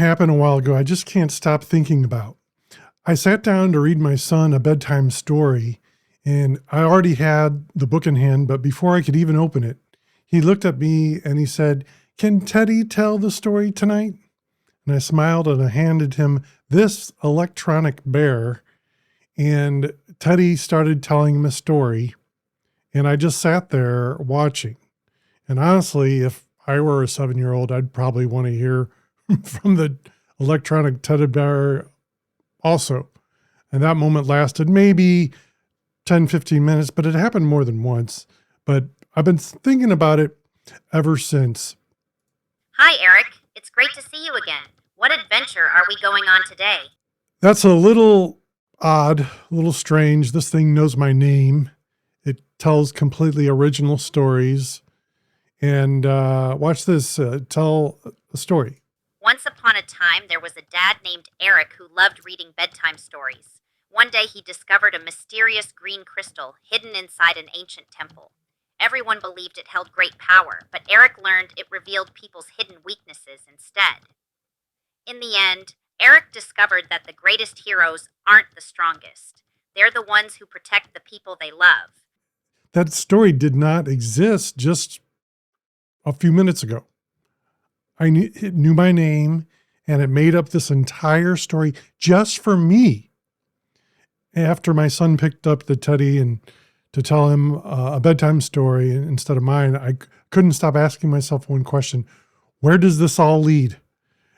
happened a while ago I just can't stop thinking about. I sat down to read my son a bedtime story, and I already had the book in hand, but before I could even open it, he looked at me and he said, "Can Teddy tell the story tonight?" And I smiled and I handed him this electronic bear, and Teddy started telling him a story, and I just sat there watching. And honestly, if I were a 7-year-old, I'd probably want to hear from the electronic teddy bear also. And that moment lasted maybe 10, 15 minutes, but it happened more than once. But I've been thinking about it ever since. Hi, Eric. It's great to see you again. What adventure are we going on today? That's a little odd, a little strange. This thing knows my name. It tells completely original stories. And watch this, tell a story. Once upon a time, there was a dad named Eric who loved reading bedtime stories. One day, he discovered a mysterious green crystal hidden inside an ancient temple. Everyone believed it held great power, but Eric learned it revealed people's hidden weaknesses instead. In the end, Eric discovered that the greatest heroes aren't the strongest. They're the ones who protect the people they love. That story did not exist just a few minutes ago. It knew my name, and it made up this entire story just for me. After my son picked up the teddy and to tell him a bedtime story instead of mine, I couldn't stop asking myself one question: where does this all lead?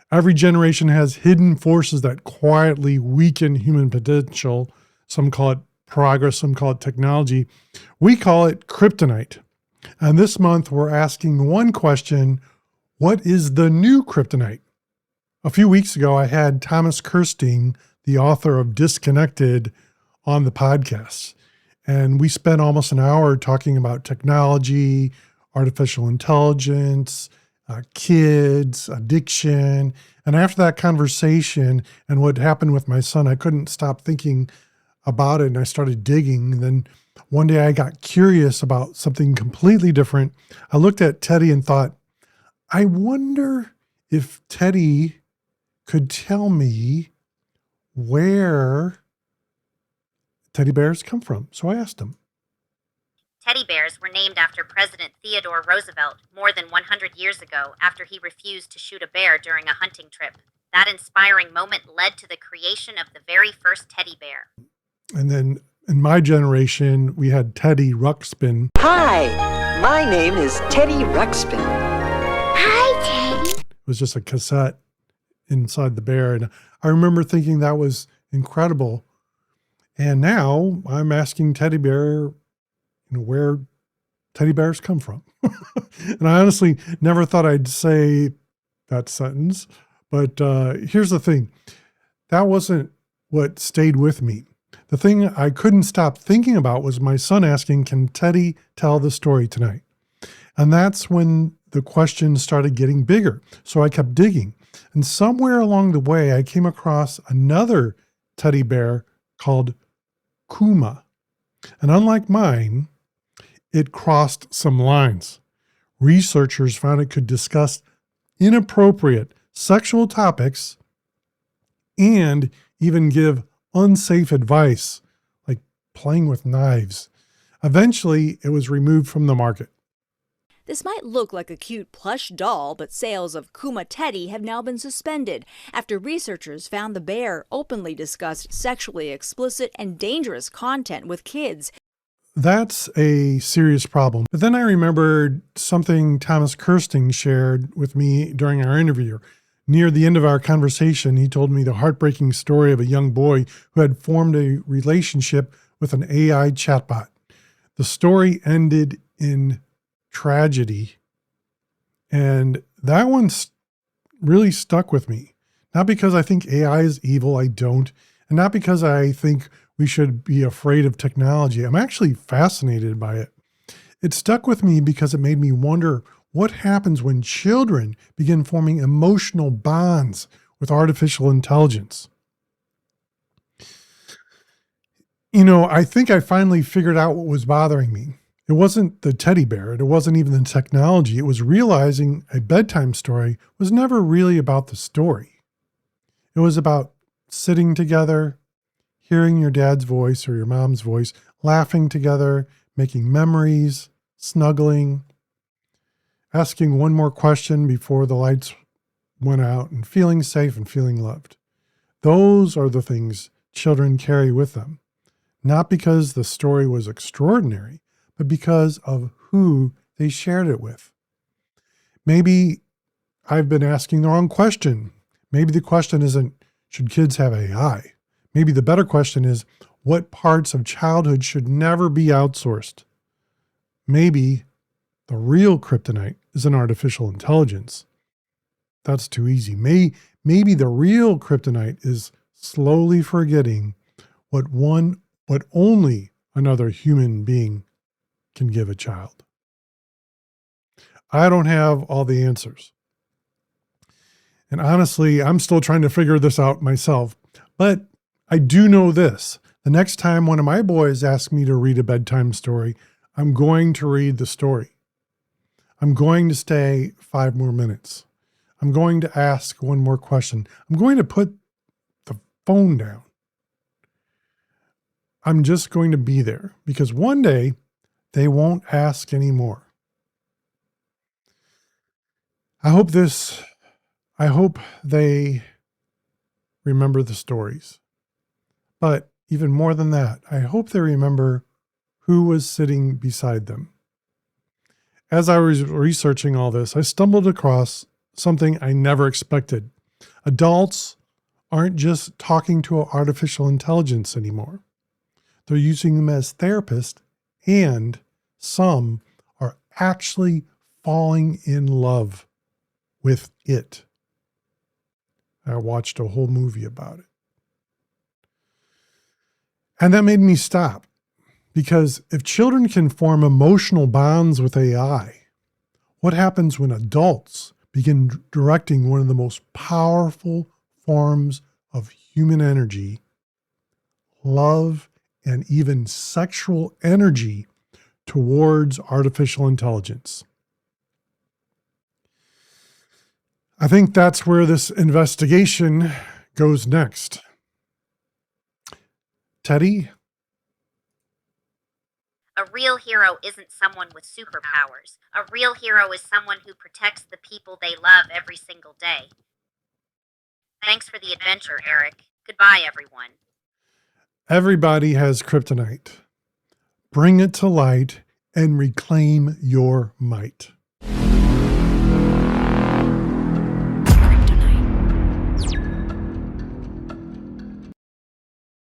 Every generation has hidden forces that quietly weaken human potential. Some call it progress, some call it technology. We call it kryptonite. And this month, we're asking one question: what is the new kryptonite? A few weeks ago, I had Thomas Kirsting, the author of Disconnected, on the podcast. And we spent almost an hour talking about technology, artificial intelligence, kids, addiction. And after that conversation and what happened with my son, I couldn't stop thinking about it, and I started digging. And then one day I got curious about something completely different. I looked at Teddy and thought, I wonder if Teddy could tell me where teddy bears come from. So I asked him. Teddy bears were named after President Theodore Roosevelt more than 100 years ago after he refused to shoot a bear during a hunting trip. That inspiring moment led to the creation of the very first teddy bear. And then in my generation, we had Teddy Ruxpin. Hi, my name is Teddy Ruxpin. Hi, Teddy. It was just a cassette inside the bear. And I remember thinking that was incredible. And now I'm asking Teddy Bear, where teddy bears come from. And I honestly never thought I'd say that sentence. But here's the thing. That wasn't what stayed with me. The thing I couldn't stop thinking about was my son asking, can Teddy tell the story tonight? And that's when the questions started getting bigger. So I kept digging. And somewhere along the way, I came across another teddy bear called Kuma. And unlike mine, it crossed some lines. Researchers found it could discuss inappropriate sexual topics and even give unsafe advice, like playing with knives. Eventually, it was removed from the market. This might look like a cute plush doll, but sales of Kuma Teddy have now been suspended after researchers found the bear openly discussed sexually explicit and dangerous content with kids. That's a serious problem. But then I remembered something Thomas Kirsting shared with me during our interview. Near the end of our conversation, he told me the heartbreaking story of a young boy who had formed a relationship with an AI chatbot. The story ended in tragedy, and that one really stuck with me. Not because I think AI is evil, I don't, and not because I think we should be afraid of technology. I'm actually fascinated by it. It stuck with me because it made me wonder what happens when children begin forming emotional bonds with artificial intelligence. I think I finally figured out what was bothering me. It wasn't the teddy bear. It wasn't even the technology. It was realizing a bedtime story was never really about the story. It was about sitting together, hearing your dad's voice or your mom's voice, laughing together, making memories, snuggling, asking one more question before the lights went out, and feeling safe and feeling loved. Those are the things children carry with them, not because the story was extraordinary, but because of who they shared it with. Maybe I've been asking the wrong question. Maybe the question isn't, should kids have AI? Maybe the better question is, what parts of childhood should never be outsourced? Maybe the real kryptonite is an artificial intelligence. That's too easy. Maybe the real kryptonite is slowly forgetting what only another human being can give a child. I don't have all the answers. And honestly, I'm still trying to figure this out myself. But I do know this. The next time one of my boys asks me to read a bedtime story, I'm going to read the story. I'm going to stay 5 more minutes. I'm going to ask one more question. I'm going to put the phone down. I'm just going to be there because one day they won't ask anymore. I hope they remember the stories. But even more than that, I hope they remember who was sitting beside them. As I was researching all this, I stumbled across something I never expected. Adults aren't just talking to artificial intelligence anymore. They're using them as therapists, and some are actually falling in love with it. I watched a whole movie about it. And that made me stop, because if children can form emotional bonds with AI, what happens when adults begin directing one of the most powerful forms of human energy, love, and even sexual energy towards artificial intelligence? I think that's where this investigation goes next. Teddy? A real hero isn't someone with superpowers. A real hero is someone who protects the people they love every single day. Thanks for the adventure, Eric. Goodbye, everyone. Everybody has kryptonite. Bring it to light and reclaim your might.